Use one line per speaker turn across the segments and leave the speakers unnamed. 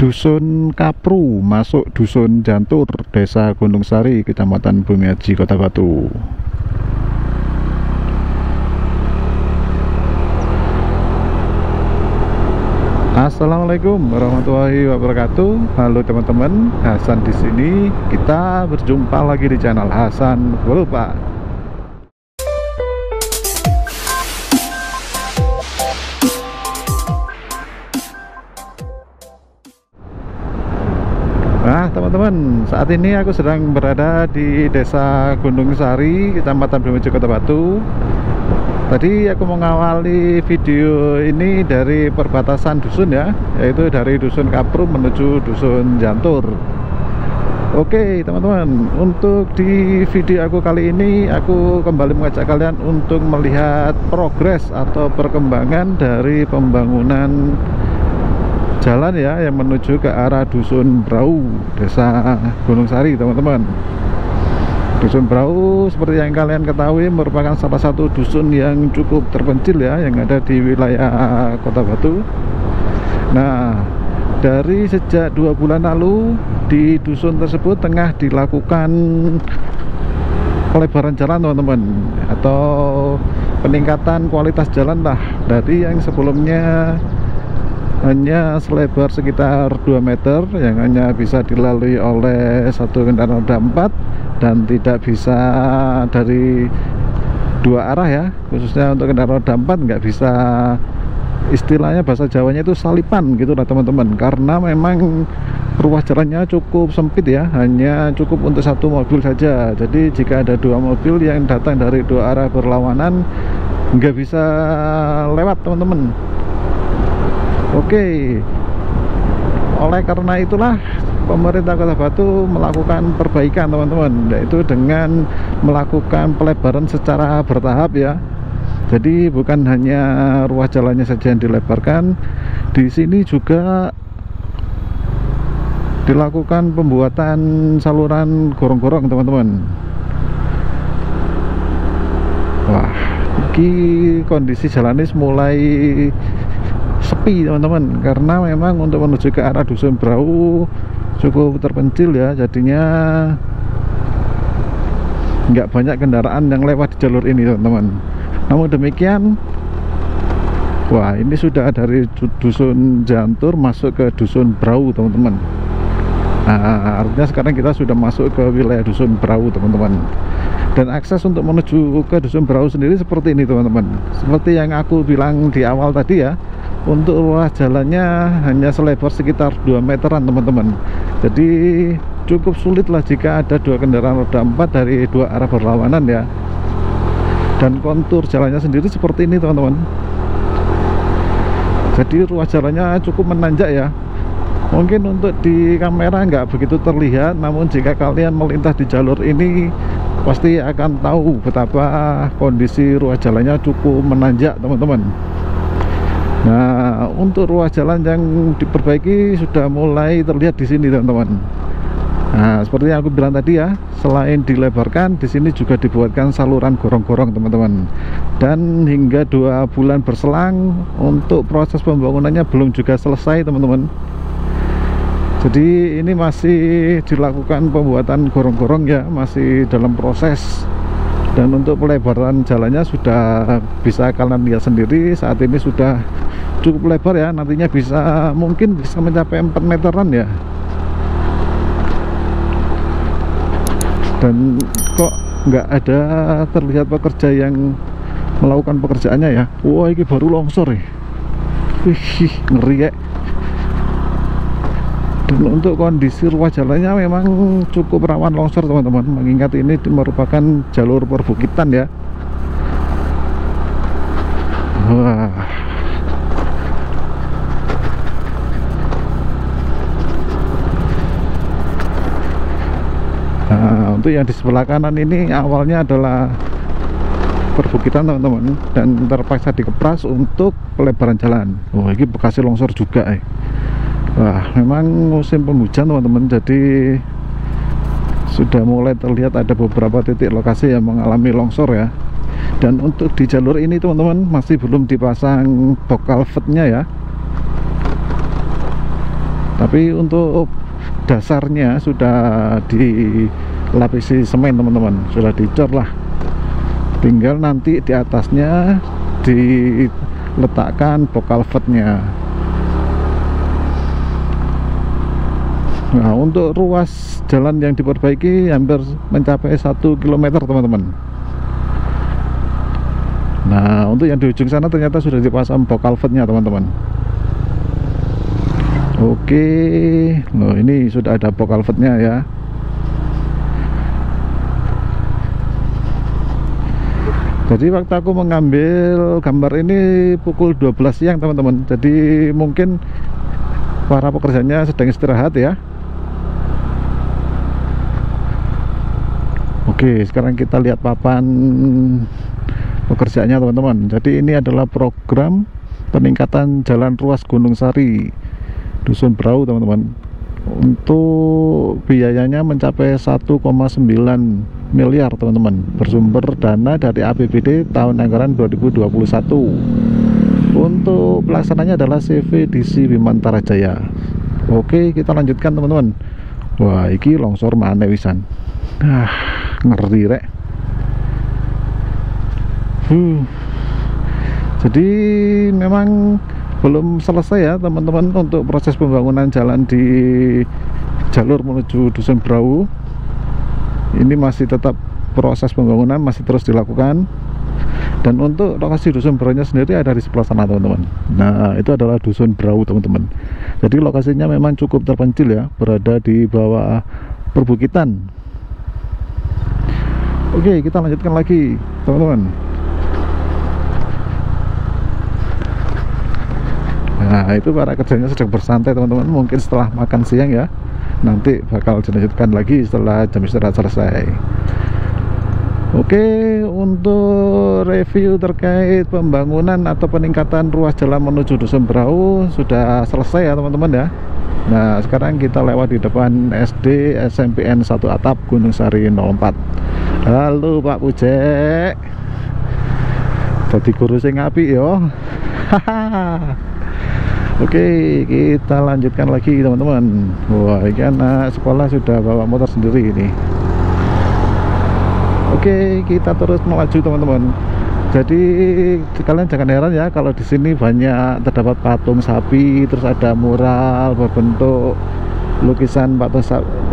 Dusun Kapru masuk Dusun Jantur, Desa Gunung Sari, Kecamatan Bumiaji, Kota Batu. Assalamualaikum warahmatullahi wabarakatuh. Halo teman-teman, Hasan di sini. Kita berjumpa lagi di channel Hasan Lupa. Nah teman-teman, saat ini aku sedang berada di Desa Gunung Sari, Kecamatan Bumiaji, Kota Batu. Tadi aku mengawali video ini dari perbatasan dusun ya, yaitu dari Dusun Kapru menuju Dusun Jantur. Oke teman-teman, untuk di video aku kali ini aku kembali mengajak kalian untuk melihat progres atau perkembangan dari pembangunan jalan ya yang menuju ke arah Dusun Brau, Desa Gunung Sari teman-teman. Dusun Brau seperti yang kalian ketahui merupakan salah satu dusun yang cukup terpencil ya, yang ada di wilayah Kota Batu. Nah, dari sejak 2 bulan lalu di dusun tersebut tengah dilakukan pelebaran jalan teman-teman, atau peningkatan kualitas jalan lah, dari yang sebelumnya hanya selebar sekitar 2 meter yang hanya bisa dilalui oleh satu kendaraan roda 4 dan tidak bisa dari 2 arah ya, khususnya untuk kendaraan roda 4 nggak bisa, istilahnya bahasa Jawanya itu salipan gitu lah teman-teman, karena memang ruas jalannya cukup sempit ya, hanya cukup untuk 1 mobil saja. Jadi jika ada 2 mobil yang datang dari 2 arah berlawanan nggak bisa lewat teman-teman. Oke, oleh karena itulah pemerintah Kota Batu melakukan perbaikan teman-teman, yaitu dengan melakukan pelebaran secara bertahap ya. Jadi bukan hanya ruas jalannya saja yang dilebarkan, di sini juga dilakukan pembuatan saluran gorong-gorong teman-teman. Wah, ini kondisi jalannya mulai sepi teman-teman, karena memang untuk menuju ke arah Dusun Brau cukup terpencil ya, jadinya nggak banyak kendaraan yang lewat di jalur ini teman-teman. Namun demikian, wah ini sudah dari Dusun Jantur masuk ke Dusun Brau teman-teman. Nah, artinya sekarang kita sudah masuk ke wilayah Dusun Brau teman-teman. Dan akses untuk menuju ke Dusun Brau sendiri seperti ini teman-teman. Seperti yang aku bilang di awal tadi ya, untuk ruas jalannya hanya selebar sekitar 2 meteran teman-teman. Jadi cukup sulit lah jika ada 2 kendaraan roda 4 dari 2 arah berlawanan ya. Dan kontur jalannya sendiri seperti ini teman-teman. Jadi ruas jalannya cukup menanjak ya. Mungkin untuk di kamera nggak begitu terlihat, namun jika kalian melintas di jalur ini pasti akan tahu betapa kondisi ruas jalannya cukup menanjak teman-teman. Nah, untuk ruas jalan yang diperbaiki sudah mulai terlihat di sini teman-teman. Nah, seperti yang aku bilang tadi ya, selain dilebarkan, di sini juga dibuatkan saluran gorong-gorong teman-teman. Dan hingga 2 bulan berselang, untuk proses pembangunannya belum juga selesai teman-teman. Jadi ini masih dilakukan pembuatan gorong-gorong ya, masih dalam proses. Dan untuk pelebaran jalannya sudah bisa kalian lihat sendiri, saat ini sudah cukup lebar ya, nantinya mungkin bisa mencapai 4 meteran ya. Dan kok nggak ada terlihat pekerja yang melakukan pekerjaannya ya. Wah ini baru longsor ya. Wih, ngeri ya. Dan untuk kondisi ruas jalannya memang cukup rawan longsor teman-teman, mengingat ini merupakan jalur perbukitan ya. Wah. Nah, untuk yang di sebelah kanan ini awalnya adalah perbukitan teman-teman, dan terpaksa dikepras untuk pelebaran jalan. Wah ini bekasnya longsor juga Wah, memang musim penghujan teman-teman, jadi sudah mulai terlihat ada beberapa titik lokasi yang mengalami longsor ya. Dan untuk di jalur ini teman-teman masih belum dipasang box culvertnya ya. Tapi untuk dasarnya sudah dilapisi semen teman-teman, sudah dicor lah. Tinggal nanti di atasnya diletakkan box culvertnya. Nah, untuk ruas jalan yang diperbaiki hampir mencapai 1 km teman-teman. Nah, untuk yang di ujung sana ternyata sudah dipasang box culvertnya teman-teman. Oke, loh ini sudah ada box culvertnya ya. Jadi waktu aku mengambil gambar ini pukul 12 siang teman-teman. Jadi mungkin para pekerjanya sedang istirahat ya. Oke, sekarang kita lihat papan pekerjaannya teman-teman. Jadi ini adalah program peningkatan jalan ruas Gunung Sari, Dusun Brau teman-teman. Untuk biayanya mencapai 1,9 miliar teman-teman, bersumber dana dari APBD tahun anggaran 2021. Untuk pelaksananya adalah CVDC Bimantara Jaya. Oke, kita lanjutkan teman-teman. Wah, iki longsor mana wisan. Ngeri rek. Jadi memang belum selesai ya teman-teman untuk proses pembangunan jalan di jalur menuju Dusun Brau. Ini masih tetap proses pembangunan, masih terus dilakukan. Dan untuk lokasi Dusun Brau-nya sendiri ada di sebelah sana teman-teman. Nah, itu adalah Dusun Brau teman-teman. Jadi lokasinya memang cukup terpencil ya, berada di bawah perbukitan. Oke, kita lanjutkan lagi teman-teman. Nah, itu para kerjanya sedang bersantai teman-teman. Mungkin setelah makan siang ya, nanti bakal dilanjutkan lagi setelah jam istirahat selesai. Oke, untuk review terkait pembangunan atau peningkatan ruas jalan menuju Dusun Brau sudah selesai ya teman-teman ya. Nah, sekarang kita lewat di depan SD SMPN 1 Atap Gunung Sari 04. Halo Pak Pujek, jadi guru sing apik yo. Oke, kita lanjutkan lagi teman-teman. Wah, ini anak sekolah sudah bawa motor sendiri ini. Oke, kita terus melaju teman-teman. Jadi kalian jangan heran ya kalau di sini banyak terdapat patung sapi, terus ada mural berbentuk lukisan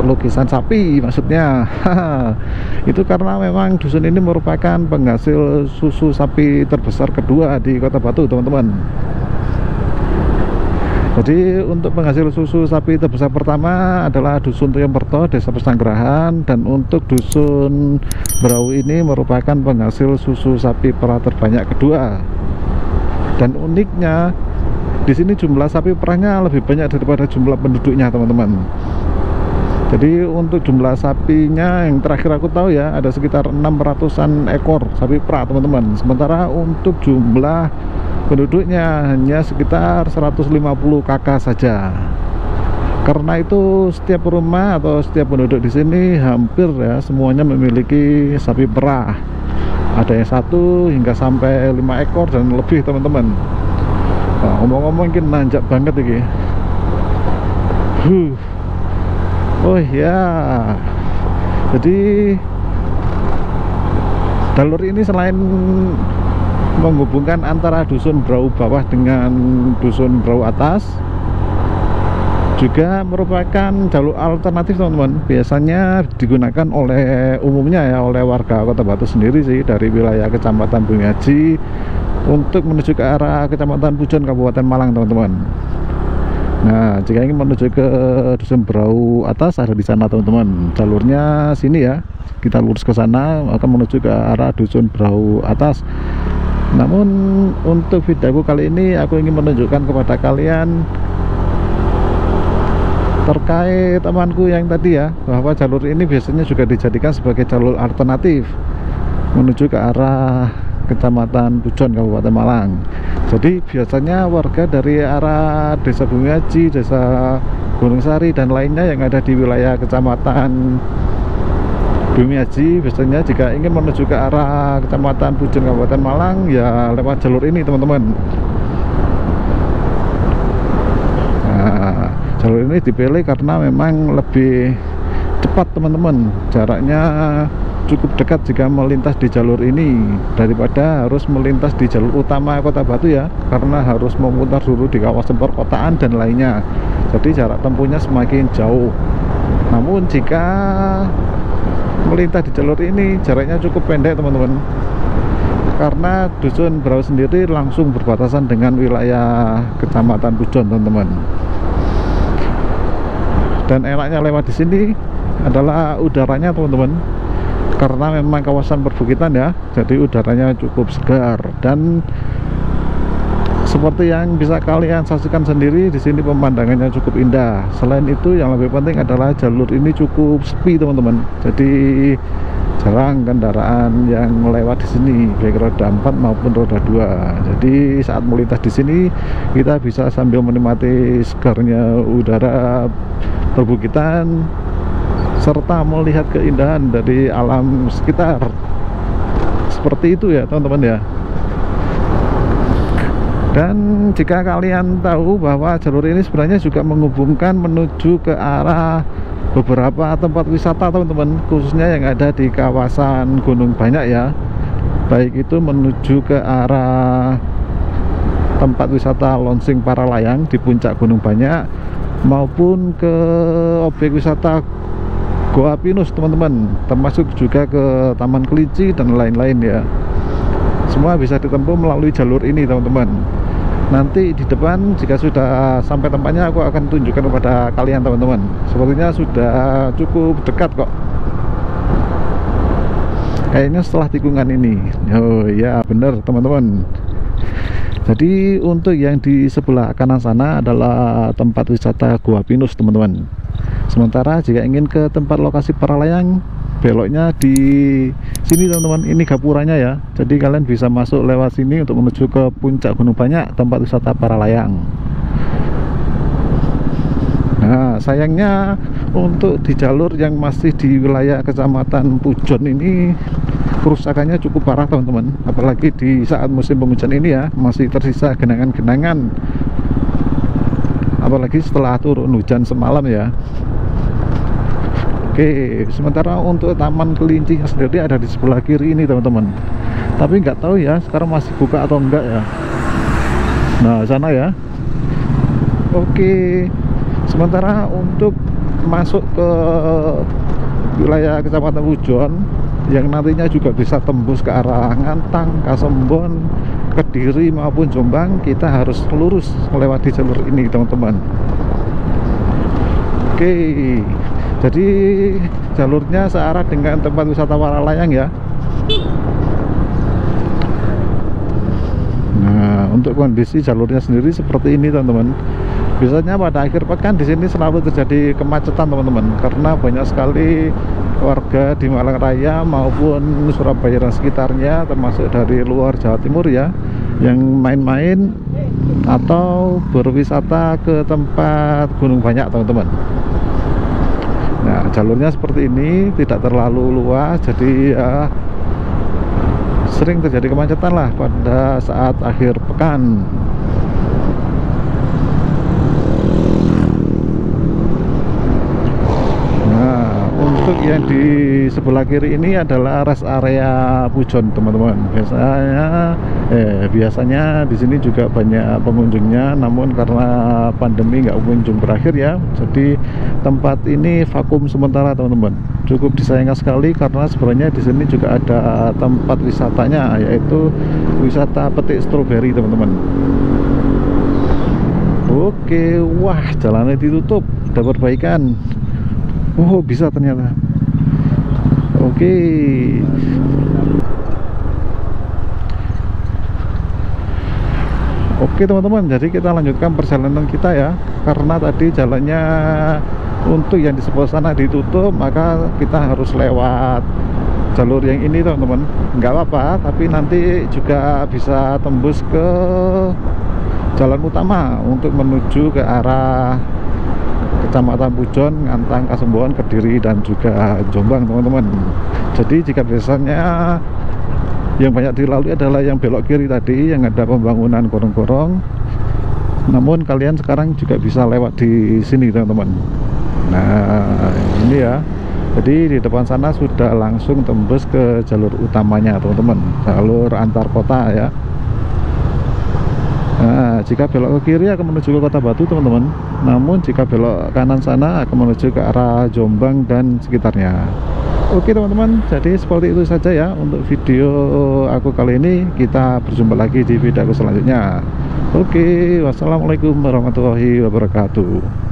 lukisan sapi maksudnya. Itu karena memang dusun ini merupakan penghasil susu sapi terbesar kedua di Kota Batu teman-teman. Jadi untuk penghasil susu sapi terbesar pertama adalah Dusun Tuyomperto, Desa Pesanggerahan, dan untuk Dusun Brau ini merupakan penghasil susu sapi perah terbanyak kedua. Dan uniknya di sini jumlah sapi perahnya lebih banyak daripada jumlah penduduknya teman-teman. Jadi untuk jumlah sapinya yang terakhir aku tahu ya ada sekitar 600-an ekor sapi perah teman-teman. Sementara untuk jumlah penduduknya hanya sekitar 150 kakak saja. Karena itu setiap rumah atau setiap penduduk di sini hampir ya semuanya memiliki sapi perah. Ada yang 1 hingga sampai 5 ekor dan lebih teman-teman. Nah, ngomong-ngomong mungkin nanjak banget ini. Oh ya, jadi jalur ini selain menghubungkan antara Dusun Brau bawah dengan Dusun Brau atas, juga merupakan jalur alternatif teman-teman. Biasanya digunakan umumnya ya oleh warga Kota Batu sendiri sih, dari wilayah Kecamatan Bumi Haji untuk menuju ke arah Kecamatan Pujon Kabupaten Malang teman-teman. Nah, jika ingin menuju ke Dusun Brau atas ada di sana teman-teman. Jalurnya sini ya. Kita lurus ke sana akan menuju ke arah Dusun Brau atas. Namun untuk videoku kali ini aku ingin menunjukkan kepada kalian terkait temanku yang tadi ya, bahwa jalur ini biasanya juga dijadikan sebagai jalur alternatif menuju ke arah Kecamatan Pujon Kabupaten Malang. Jadi biasanya warga dari arah Desa Bumi Haji, Desa Gunung Sari dan lainnya yang ada di wilayah Kecamatan Bumi Haji biasanya jika ingin menuju ke arah Kecamatan Pujon Kabupaten Malang ya lewat jalur ini teman-teman. Nah, Jalur ini dipilih karena memang lebih cepat teman-teman, jaraknya cukup dekat jika melintas di jalur ini daripada harus melintas di jalur utama Kota Batu ya, karena harus memutar dulu di kawasan perkotaan dan lainnya, jadi jarak tempuhnya semakin jauh. Namun jika melintas di jalur ini jaraknya cukup pendek teman-teman, karena dusun Brau sendiri langsung berbatasan dengan wilayah Kecamatan Pujon teman-teman. Dan enaknya lewat di sini adalah udaranya teman-teman, karena memang kawasan perbukitan ya, jadi udaranya cukup segar. Dan seperti yang bisa kalian saksikan sendiri, di sini pemandangannya cukup indah. Selain itu yang lebih penting adalah jalur ini cukup sepi teman-teman, jadi jarang kendaraan yang lewat di sini, baik roda 4 maupun roda 2. Jadi saat melintas di sini kita bisa sambil menikmati segarnya udara perbukitan serta melihat keindahan dari alam sekitar. Seperti itu ya teman-teman ya. Dan jika kalian tahu bahwa jalur ini sebenarnya juga menghubungkan menuju ke arah beberapa tempat wisata teman-teman, khususnya yang ada di kawasan Gunung Banyak ya, baik itu menuju ke arah tempat wisata launching para layang di puncak Gunung Banyak, maupun ke objek wisata Goa Pinus teman-teman, termasuk juga ke Taman Kelinci dan lain-lain ya. Semua bisa ditempuh melalui jalur ini teman-teman. Nanti di depan jika sudah sampai tempatnya aku akan tunjukkan kepada kalian teman-teman. Sepertinya sudah cukup dekat kok, kayaknya setelah tikungan ini. Oh ya bener teman-teman. Jadi untuk yang di sebelah kanan sana adalah tempat wisata Goa Pinus teman-teman. Sementara jika ingin ke tempat lokasi para layang, beloknya di sini teman-teman, ini gapuranya ya. Jadi kalian bisa masuk lewat sini untuk menuju ke puncak Gunung Banyak, tempat wisata para layang. Nah sayangnya untuk di jalur yang masih di wilayah Kecamatan Pujon ini kerusakannya cukup parah teman-teman, apalagi di saat musim penghujan ini ya, masih tersisa genangan-genangan, apalagi setelah turun hujan semalam ya. Oke, sementara untuk Taman Kelinci sendiri ada di sebelah kiri ini teman-teman, tapi nggak tahu ya sekarang masih buka atau enggak ya. Nah sana ya. Oke, sementara untuk masuk ke wilayah Kecamatan Pujon yang nantinya juga bisa tembus ke arah Ngantang, Kasembon, Kediri maupun Jombang, kita harus lurus melewati jalur ini teman-teman. Oke, jadi jalurnya searah dengan tempat wisata para layang ya. Nah untuk kondisi jalurnya sendiri seperti ini teman-teman. Biasanya pada akhir pekan di sini selalu terjadi kemacetan teman-teman, karena banyak sekali warga di Malang Raya maupun Surabaya dan sekitarnya, termasuk dari luar Jawa Timur ya, yang main-main atau berwisata ke tempat Gunung Banyak teman-teman. Nah jalurnya seperti ini, tidak terlalu luas, jadi ya sering terjadi kemacetan lah pada saat akhir pekan. Untuk yang di sebelah kiri ini adalah rest area Pujon teman-teman. Biasanya di sini juga banyak pengunjungnya, namun karena pandemi nggak kunjung berakhir ya, jadi tempat ini vakum sementara teman-teman. Cukup disayangkan sekali karena sebenarnya di sini juga ada tempat wisatanya, yaitu wisata petik stroberi teman-teman. Oke, wah jalannya ditutup, ada perbaikan. Oh bisa ternyata. Oke. Oke teman-teman, jadi kita lanjutkan perjalanan kita ya, karena tadi jalannya untuk yang di sebelah sana ditutup, maka kita harus lewat jalur yang ini teman-teman. Nggak apa-apa, tapi nanti juga bisa tembus ke jalan utama untuk menuju ke arah Kecamatan Pujon, Ngantang, Kasembon, Kediri dan juga Jombang teman-teman. Jadi jika biasanya yang banyak dilalui adalah yang belok kiri tadi, yang ada pembangunan gorong-gorong, namun kalian sekarang juga bisa lewat di sini teman-teman. Nah ini ya, jadi di depan sana sudah langsung tembus ke jalur utamanya teman-teman, jalur antar kota ya. Nah, jika belok ke kiri akan menuju ke Kota Batu teman-teman, namun jika belok kanan sana akan menuju ke arah Jombang dan sekitarnya. Oke teman-teman, jadi seperti itu saja ya untuk video aku kali ini. Kita berjumpa lagi di video aku selanjutnya. Oke, wassalamualaikum warahmatullahi wabarakatuh.